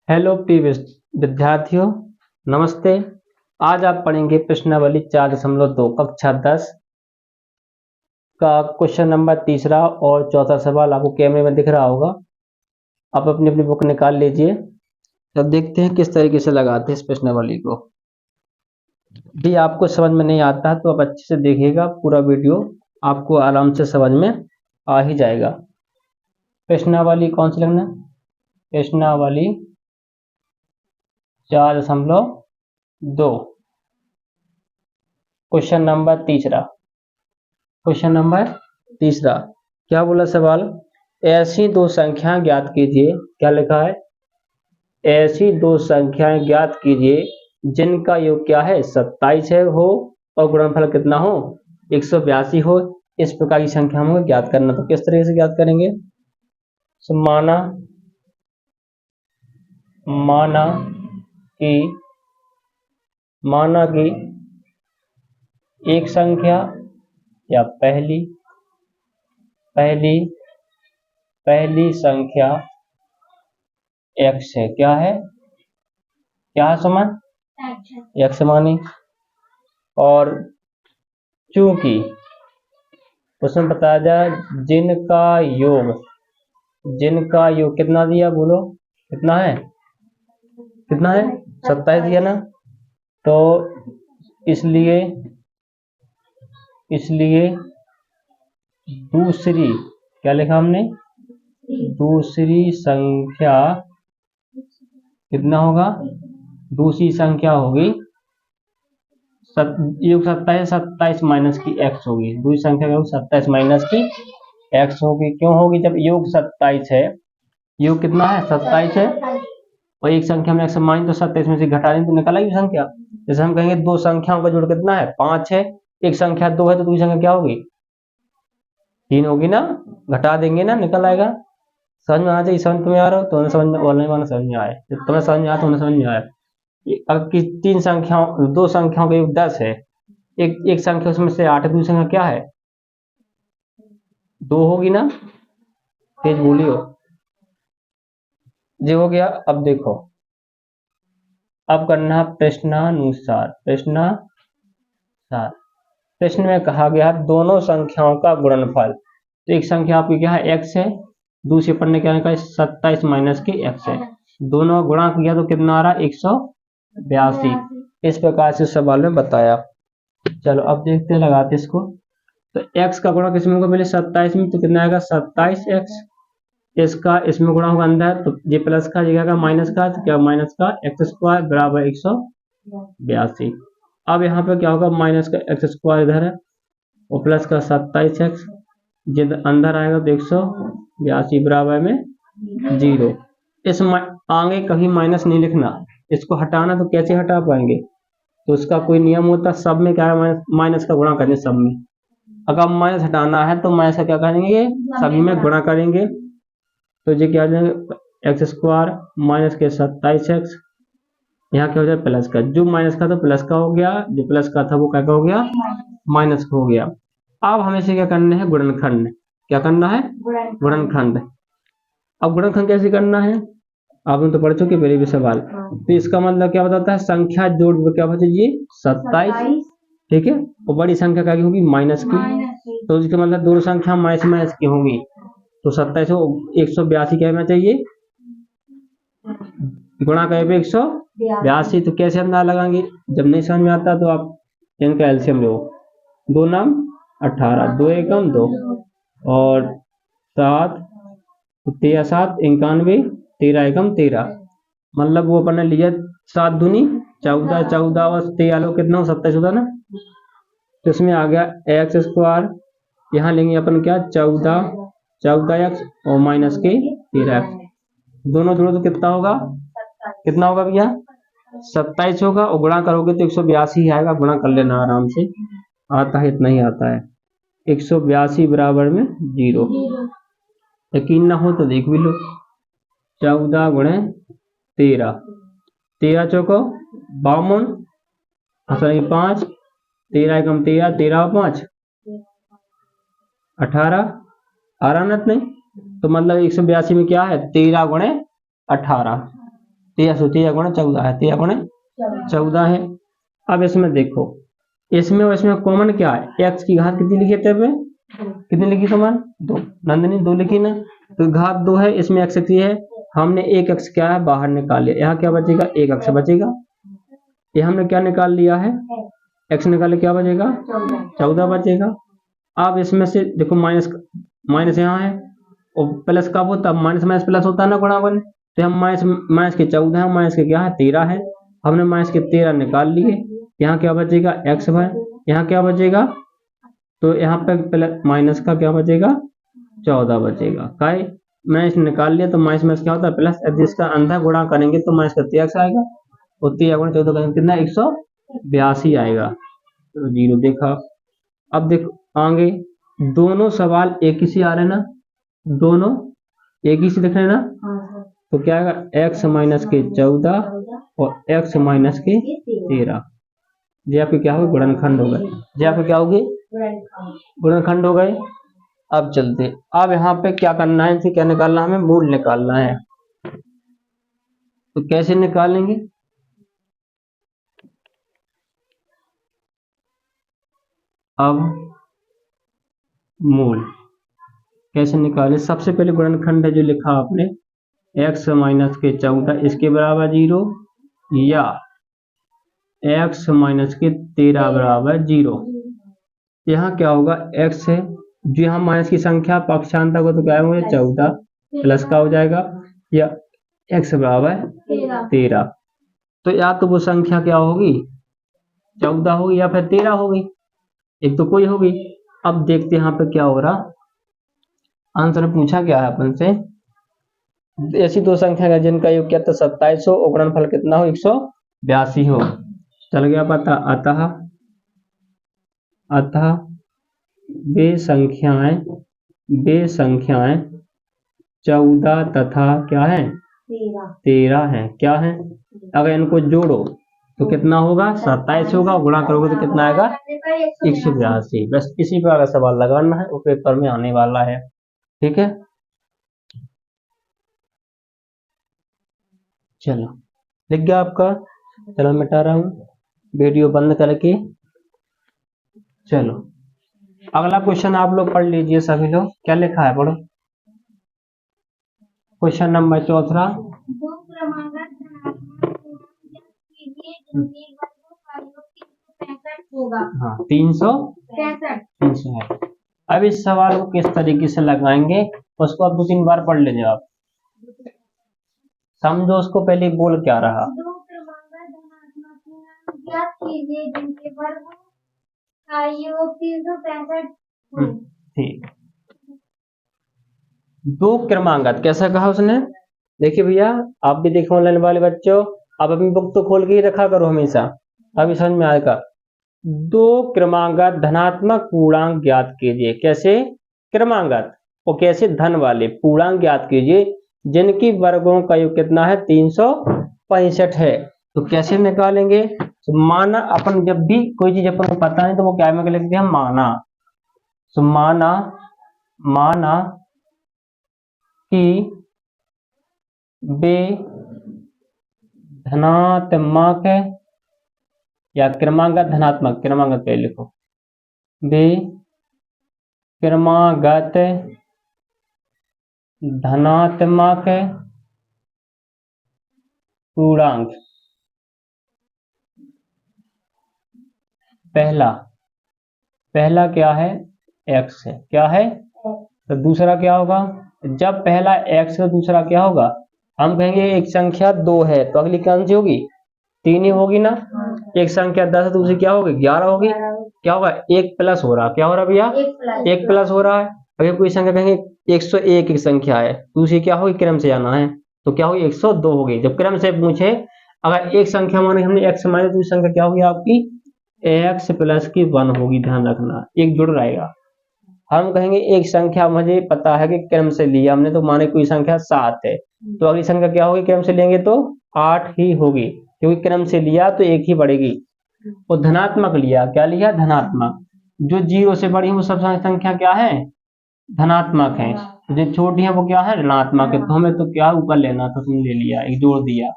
Hello प्रिय विद्यार्थियों, नमस्ते। आज आप पढ़ेंगे प्रश्नावली 4.2 कक्षा 10 का क्वेश्चन नंबर तीसरा और चौथा सवाल आपको कैमरे में दिख रहा होगा। आप अपनी अपनी बुक निकाल लीजिए। अब देखते हैं किस तरीके से लगाते हैं इस प्रश्नावली को। यदि आपको समझ में नहीं आता तो आप अच्छे से देखिएगा, पूरा वीडियो आपको आराम से समझ में आ ही जाएगा। प्रश्नावली कौन सी लगना? प्रश्नावली 4.2 क्वेश्चन नंबर तीसरा क्या बोला सवाल? ऐसी दो संख्याएं ज्ञात कीजिए। क्या लिखा है? ऐसी दो संख्याएं ज्ञात कीजिए जिनका योग क्या है 27 हो और गुणनफल कितना हो 182 हो। इस प्रकार की संख्या हमें ज्ञात करना। तो किस तरीके से ज्ञात करेंगे? माना कि एक संख्या या पहली संख्या x है। क्या है? समान x मानी। और चूंकि उसमें बताया जाए जिनका योग कितना दिया, बोलो कितना है 27 दिया ना। तो इसलिए दूसरी, क्या लिखा हमने? दूसरी संख्या कितना होगा? दूसरी संख्या होगी योग 27 माइनस की x होगी। दूसरी संख्या का 27 माइनस की x होगी। क्यों होगी? जब योग 27 है, योग कितना है 27 है और एक संख्या में x माइन तो 27 में से घटा दें तो निकल आएगी संख्या। जैसे हम कहेंगे दो संख्याओं का जोड़ कितना है 5 है, एक संख्या 2 है तो दूसरी संख्या क्या होगी 3 होगी ना। घटा देंगे ना, निकल आएगा। समझ में आ जाए? समझ तुम्हें आ रहा हो तो समझ में, ऑनलाइन वाला समझ में आए, तुम्हें समझ में आया तो समझ में आया। अगर दो संख्याओं का योग 10 है, एक संख्या उसमें से 8 है, दूसरी संख्या क्या है 2 होगी ना। तेज बोलियो। ये हो गया। अब देखो, अब करना प्रश्नानुसार। प्रश्न में कहा गया दोनों संख्याओं का गुणनफल। तो एक संख्या आपकी क्या है x है, दूसरे पर ने क्या है 27 माइनस की x है। दोनों गुणा किया तो कितना आ रहा 182। इस प्रकार से सवाल में बताया। चलो अब देखते हैं, लगाते इसको। तो x का गुणा किसमें होगा? पहले 27 में, तो कितना आएगा 27x। इसका इसमें गुणा होगा अंदर, तो ये प्लस का जगह माइनस का, तो क्या माइनस का x² बराबर 182। अब यहाँ पे क्या होगा माइनस का x² इधर है और प्लस का 27x, जब अंदर आएगा तो 182 बराबर में 0। इस आगे कभी माइनस नहीं लिखना, इसको हटाना। तो कैसे हटा पाएंगे? तो उसका कोई नियम होता है, सब में क्या है माइनस का गुणा करें सब में। अगर माइनस हटाना है तो माइनस का क्या करेंगे सभी में गुणा करेंगे। तो ये क्या हो जाएगा x² माइनस के 27x, यहाँ क्या हो जाए प्लस का, जो माइनस का था प्लस का हो गया, जो प्लस का था वो क्या हो गया माइनस का हो गया। अब हमें से क्या करना है गुणनखंड। क्या करना है? गुणनखंड। अब गुणनखंड कैसे करना है आपने तो पढ़ चुके पहले भी सवाल। तो इसका मतलब क्या बताता है संख्या जोड़ क्या बचे ये 27, ठीक है, और बड़ी संख्या क्या होगी माइनस की। तो इसका मतलब दोनों संख्या माइनस की होंगी। तो 27 को 182 क्या होना चाहिए गुणा करें 182। तो कैसे अंदाजा लगाएंगे? जब नहीं समझ में आता तो आप इनका एलसीएम लो। 2 नाम 18, 2 एकम 2 और 7 13 7 91, 13 एकम 13। मतलब वो अपन ने लिया 7 दूनी 14, 14 और 13 लो कितना 27 होता ना। तो इसमें आ गया x², यहाँ लेंगे अपन क्या 14x और माइनस के 13x। दोनों जोड़ो तो कितना होगा भैया 27 होगा, और गुणा करोगे तो 182 आएगा। गुणा कर लेना आराम से, आता है इतना ही आता है 182 बराबर में 0। यकीन ना हो तो देख भी लो। 14 गुणे 13, 13 चौको 52, 5, 13 एकम 13, 13 और 5 18, आरानत नहीं। तो मतलब 182 में क्या है 13 गुणे 18। 13 गुणा 14 है, 13 गुणा 14 है। अब इसमें देखो, इसमें और इसमें कॉमन क्या है, x की घात कितनी लिखी है, कितनी लिखी कॉमन, 2। नंदिनी 2 लिखी ना, तो घात 2 है, इसमें x की है, हमने एक x क्या है बाहर निकाल लिया, यहाँ क्या बचेगा, एक x बचेगा। ये हमने क्या निकाल लिया है, x निकाले, क्या बचेगा, 14 बचेगा। अब इसमें से देखो माइनस, माइनस यहाँ है और प्लस कब होता है, माइनस माइनस प्लस होता है ना गुणावन, तो हम माइनस माइनस के 14 है, माइनस के क्या है 13 है, हमने माइनस के 13 निकाल लिए। यहाँ क्या बचेगा, x भर, यहाँ क्या बचेगा, तो यहाँ पे प्लस माइनस का क्या बचेगा, 14 बचेगा। काय माइनस निकाल लिया, तो माइनस माइनस क्या होता है प्लस, जिसका अंदर गुणा करेंगे तो माइनस का 13 आएगा, और 13 गुणा 14 करेंगे कितना, 182 आएगा, तो 0 देखा। अब देखो आगे, दोनों सवाल एक ही से आ रहे हैं ना, दोनों एक ही से दिख रहे हैं ना, तो क्या आएगा, x माइनस के 14 और x माइनस के 13, ये आपके क्या हो गए, गुणनखंड हो गए, ये आपके क्या हो गए, गुणनखंड हो गए। अब चलते, अब यहाँ पे क्या करना है, क्या निकालना है, हमें मूल निकालना है, तो कैसे निकालेंगे, अब मूल कैसे निकाले, सबसे पहले गुणनखंड है जो लिखा आपने, x माइनस के 14 इसके बराबर 0 या x माइनस के 13 बराबर 0। यहाँ क्या होगा, x है जो यहाँ माइनस की संख्या पक्षांतर को, तो क्या होगा 14 प्लस का हो जाएगा, या x बराबर 13, तो या तो वो संख्या क्या होगी 14 होगी या फिर 13 होगी, एक तो कोई होगी। अब देखते हैं यहाँ पे क्या हो रहा, आंसर पूछा क्या है अपन से, ऐसी दो संख्या है जिनका योग क्या, तो 27 हो और गुणनफल कितना हो, 182 हो। चल गया पता, अतः अतः वे संख्याएं 14 तथा क्या है 13 है, क्या है, अगर इनको जोड़ो तो कितना होगा, 27 होगा, गुणा करोगे तो कितना आएगा, 182। बस इसी प्रकार का सवाल लगाना है, वो पेपर में आने वाला है, ठीक है। चलो लिख गया आपका, चलो मिटा रहा हूँ वीडियो बंद करके। चलो अगला क्वेश्चन आप लोग पढ़ लीजिए सभी लोग, क्या लिखा है पढ़ो, क्वेश्चन नंबर 4। हाँ 365 है। अब इस सवाल को किस तरीके से लगाएंगे उसको आप 2-3 बार पढ़ लेंगे, आप समझो उसको, पहले बोल क्या रहा, ठीक। दो क्रमांगत कैसा कहा उसने, देखिए भैया आप भी देखो ऑनलाइन वाले बच्चों, आप अपनी बुक तो खोल के ही रखा करो हमेशा, अभी समझ में आएगा। दो क्रमांगत धनात्मक पूर्णांक ज्ञात कीजिए, कैसे क्रमांगत और कैसे धन वाले पूर्णांक ज्ञात कीजिए जिनकी वर्गों का योग कितना है 365 है। तो कैसे निकालेंगे, तो माना अपन जब भी कोई चीज अपन को पता है तो वो क्या में लिखते हैं, माना, तो माना कि वे धनात्मक या क्रमांगत धनात्मक, क्रमांगत पे लिखो, वे क्रमागत धनात्मक पूर्णांक, पहला क्या है x है, क्या है, तो दूसरा क्या होगा, जब पहला x है दूसरा क्या होगा, हम कहेंगे एक संख्या 2 है तो अगली कौन सी होगी, 3 ही होगी ना, एक संख्या 10 है तो दूसरी क्या होगी 11 होगी, क्या होगा, एक प्लस हो रहा, क्या हो रहा भैया, एक प्लस हो रहा है। अगर कोई संख्या कहेंगे 101 एक संख्या है, दूसरी क्या होगी, क्रम से जाना है तो क्या होगी 102 होगी। जब क्रम से पूछे, अगर एक संख्या माने हमने x माने, दूसरी संख्या क्या होगी आपकी x प्लस की 1 होगी, ध्यान रखना एक जुड़ रहेगा। हम कहेंगे एक संख्या मुझे पता है कि क्रम से लिया हमने, तो माने कोई संख्या 7 है तो अगली संख्या क्या होगी, क्रम से लेंगे तो 8 ही होगी, क्योंकि क्रम से लिया तो एक ही बढ़ेगी। और धनात्मक लिया, क्या लिया धनात्मक, जो 0 से बड़ी है वो सब संख्या क्या है धनात्मक है, जो छोटी है वो क्या है ऋणात्मक है, तो हमें तो क्या ऊपर लेना था, तुमने ले लिया, एक जोड़ दिया।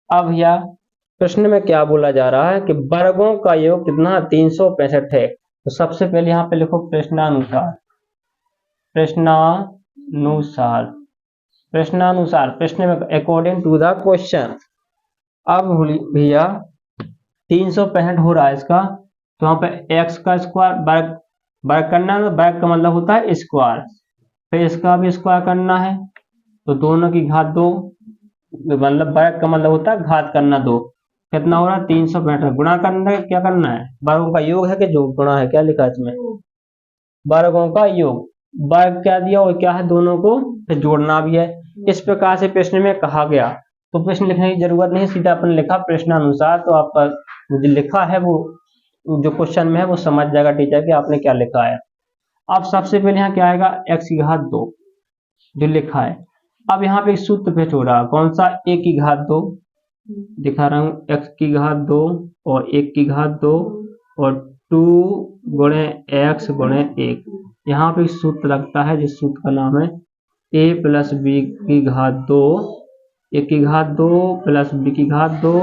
अब भैया प्रश्न में क्या बोला जा रहा है कि वर्गों का योग कितना 365 है। तो सबसे पहले यहाँ पे लिखो प्रश्नानुसार, प्रश्नानुसार, प्रश्नानुसार, प्रश्न में अकॉर्डिंग टू द क्वेश्चन। अब भैया 365 हो रहा है इसका, तो यहाँ पे x का स्क्वायर वर्ग, वर्ग करना है, वर्ग का मतलब होता है स्क्वायर, फिर इसका भी स्क्वायर करना है, तो दोनों की घात 2, मतलब वर्ग का मतलब होता है घात करना 2। कितना हो रहा है 365, गुणा करना है, क्या करना है, वर्गों का योग है कि जो गुणा है, क्या लिखा है इसमें, वर्गों का योग, वर्ग क्या दिया और क्या है, दोनों को फिर जोड़ना भी है। इस प्रकार से प्रश्न में कहा गया, तो प्रश्न लिखने की जरूरत नहीं, सीधा अपन लिखा प्रश्नानुसार, तो आपका जो लिखा है वो जो क्वेश्चन में है वो समझ जाएगा टीचर कि आपने क्या लिखा है। अब सबसे पहले यहाँ क्या आएगा, x की घात 2 जो लिखा है। अब यहाँ पे एक सूत्र फिट हो रहा है, कौन सा, a की घात 2, दिखा रहा हूँ, x की घात 2 और 1 की घात 2 और 2 गुणे x गुणे 1। यहाँ पे सूत्र लगता है जिस सूत्र का नाम है a प्लस बी की घात 2, a की घात 2 प्लस b की घात 2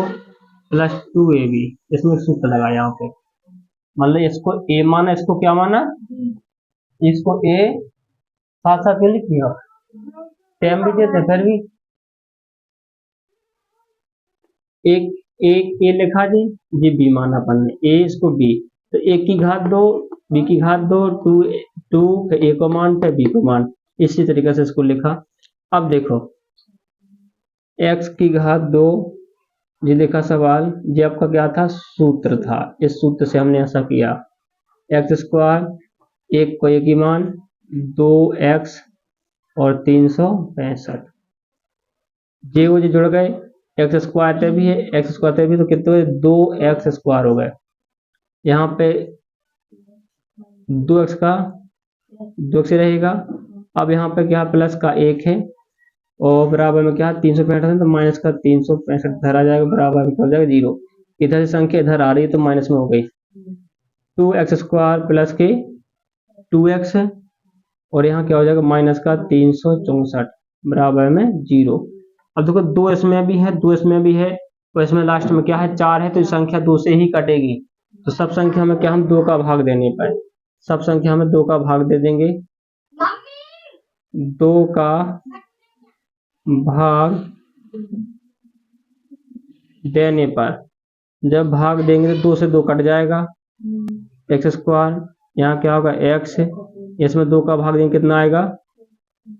प्लस 2ab। इसमें सूत्र लगा यहाँ पे, मतलब इसको a माना, इसको क्या माना, इसको a साथ साथ लिख लिया, टाइम भी देते फिर भी एक एक ए लिखा जी, ये बी माना अपन ने, ए इसको बी, तो एक की घात 2 बी की घात 2, टू टू ए को मान पे बी को मान, इसी तरीके से इसको लिखा। अब देखो x की घात 2, ये देखा सवाल, ये आपका क्या था, सूत्र था, इस सूत्र से हमने ऐसा किया, एक्स स्क्वायर, एक को एक ही मान, 2x और 365, जे वो जुड़ गए, एक्स स्क्वायर पे भी है, एक्स स्क्वायर पे भी, तो कितने हुए, 2x स्क्वायर हो गए, यहाँ पे 2x का 2x रहेगा। अब यहाँ पे क्या प्लस का 1 है और बराबर में क्या 365 है, तो माइनस का 365 इधर आ जाएगा, बराबर में हो जाएगा 0, इधर से संख्या इधर आ रही है तो माइनस में हो गई, 2x स्क्वायर प्लस के 2x और यहाँ क्या हो जाएगा माइनस का 364 बराबर में 0। अब देखो 2 इसमें भी है, 2 इसमें भी है, तो इसमें लास्ट में क्या है 4 है, तो संख्या 2 से ही कटेगी, तो सब संख्या में क्या हम 2 का भाग देने पाए, सब संख्या में 2 का भाग दे देंगे, 2 का भाग देने पर, जब भाग देंगे तो 2 से 2 कट जाएगा, एक्स स्क्वायर, यहाँ क्या होगा x, इसमें 2 का भाग देंगे कितना आएगा,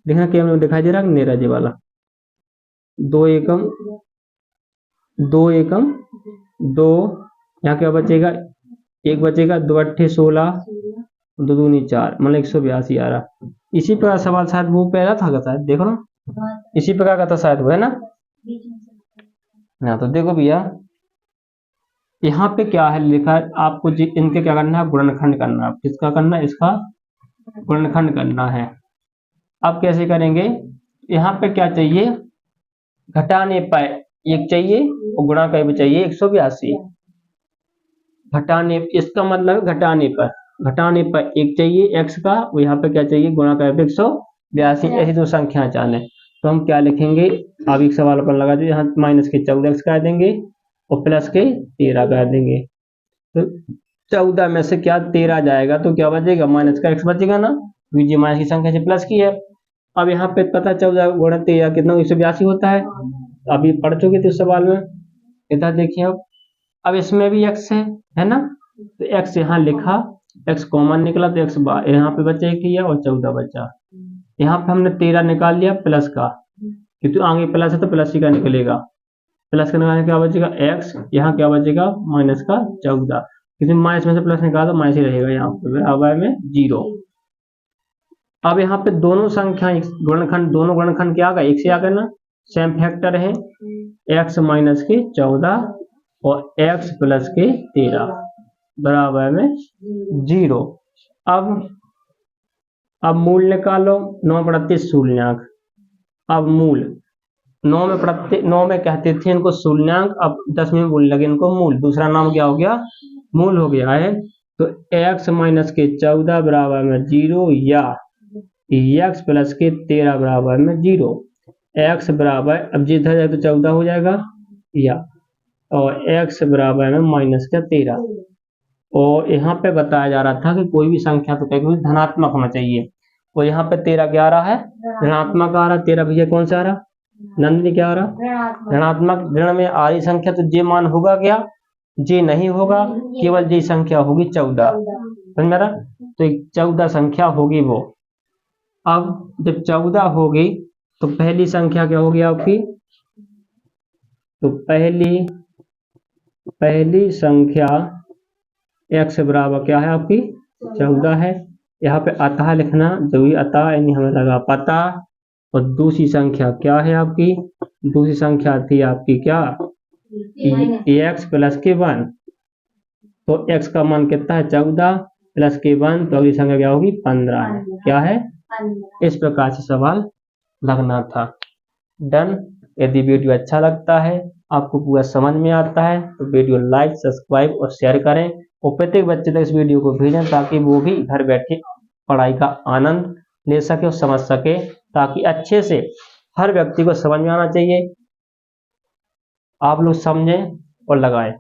देखना कैमरे में दिखाई दे रहा है मेरा जी वाला, 2 एकम 2 एकम 2, यहाँ क्या बचेगा, एक बचेगा, 2 अट्ठे 16, 2 दूनी 4, मतलब 182 आ रहा। इसी प्रकार सवाल शायद वो पहला था, शायद देखो ना, इसी प्रकार का था शायद वो, है ना। तो देखो भैया यहाँ पे क्या है लिखा है, आपको इनके क्या करना है, गुणनखंड करना है, किसका करना है, इसका गुणनखंड करना है। अब कैसे करेंगे, यहाँ पे क्या चाहिए, घटाने पर एक चाहिए और गुणा का भी चाहिए 182, घटाने, इसका मतलब घटाने पर एक चाहिए x का, और यहाँ पे क्या चाहिए, गुणा का 182, ऐसी दो संख्या चाले, तो हम क्या लिखेंगे, अब एक सवाल पर लगा दीजिए, यहाँ माइनस के 14x कर देंगे और प्लस के 13 कर देंगे, तो 14 में से क्या 13 जाएगा, तो क्या बचेगा, माइनस का x बचेगा ना, ये माइनस की संख्या से प्लस की है। अब यहाँ पे पता 14 गुणा 13 कितना, 182 होता है, अभी पढ़ चुके थे उस सवाल में, इधर देखिए अब इसमें भी x है ना, तो x यहाँ लिखा, x कॉमन निकला तो x यहाँ पे बचा एक ही है और 14 बचा, यहाँ पे हमने 13 निकाल लिया प्लस का, क्योंकि आगे प्लस है तो प्लस ही का निकलेगा, प्लस का निकालने क्या बचेगा x, यहाँ क्या बचेगा माइनस का 14, क्योंकि माइनस में से प्लस निकाला तो माइनस ही रहेगा, यहाँ पे बराबर में 0। अब यहाँ पे दोनों संख्या गुणनखंड, दोनों गुणनखंड क्या आ गया, एक से आ गया ना, सेम फैक्टर है, x माइनस के 14 और x प्लस के 13 बराबर में 0। अब मूल निकालो, 9 प्रत्यय शून्यंक, अब मूल 9 में कहते थे इनको शून्यंक, अब 10 में बोलने लगे इनको मूल, दूसरा नाम क्या हो गया, मूल हो गया है, तो x माइनस के 14 बराबर में 0 या x प्लस के 13 बराबर में 0, x बराबर, अब जिधर जाए तो 14 हो जाएगा या और x बराबर में माइनस का 13। और यहाँ पे बताया जा रहा था कि कोई भी संख्या तो कभी धनात्मक होना चाहिए। और यहाँ पे 13 क्या आ रहा है, ऋणात्मक आ रहा है। 13 भैया कौन सा आ रहा, नंदिनी क्या आ रहा, ऋणात्मक। ऋण में आ रही संख्या तो जे मान होगा क्या, जे नहीं होगा, केवल जे संख्या होगी 14। समझ में आ रहा, तो 14 संख्या होगी वो। अब जब 14 होगी तो पहली संख्या क्या होगी आपकी, तो पहली संख्या x बराबर क्या है आपकी 14 है। यहाँ पे अतः लिखना जरूरी, अतः यानी हमें लगा पता। और दूसरी संख्या क्या है आपकी, दूसरी संख्या थी आपकी क्या, x प्लस के 1। तो x का मान कितना है 14 प्लस के 1, तो अगली संख्या क्या होगी 15 है। क्या है, इस प्रकार से सवाल लगना था। डन। यदि वीडियो अच्छा लगता है, आपको पूरा समझ में आता है, तो वीडियो लाइक, सब्सक्राइब और शेयर करें। और प्रत्येक बच्चे तक इस वीडियो को भेजें ताकि वो भी घर बैठे पढ़ाई का आनंद ले सके और समझ सके, ताकि अच्छे से हर व्यक्ति को समझ में आना चाहिए। आप लोग समझें और लगाएं।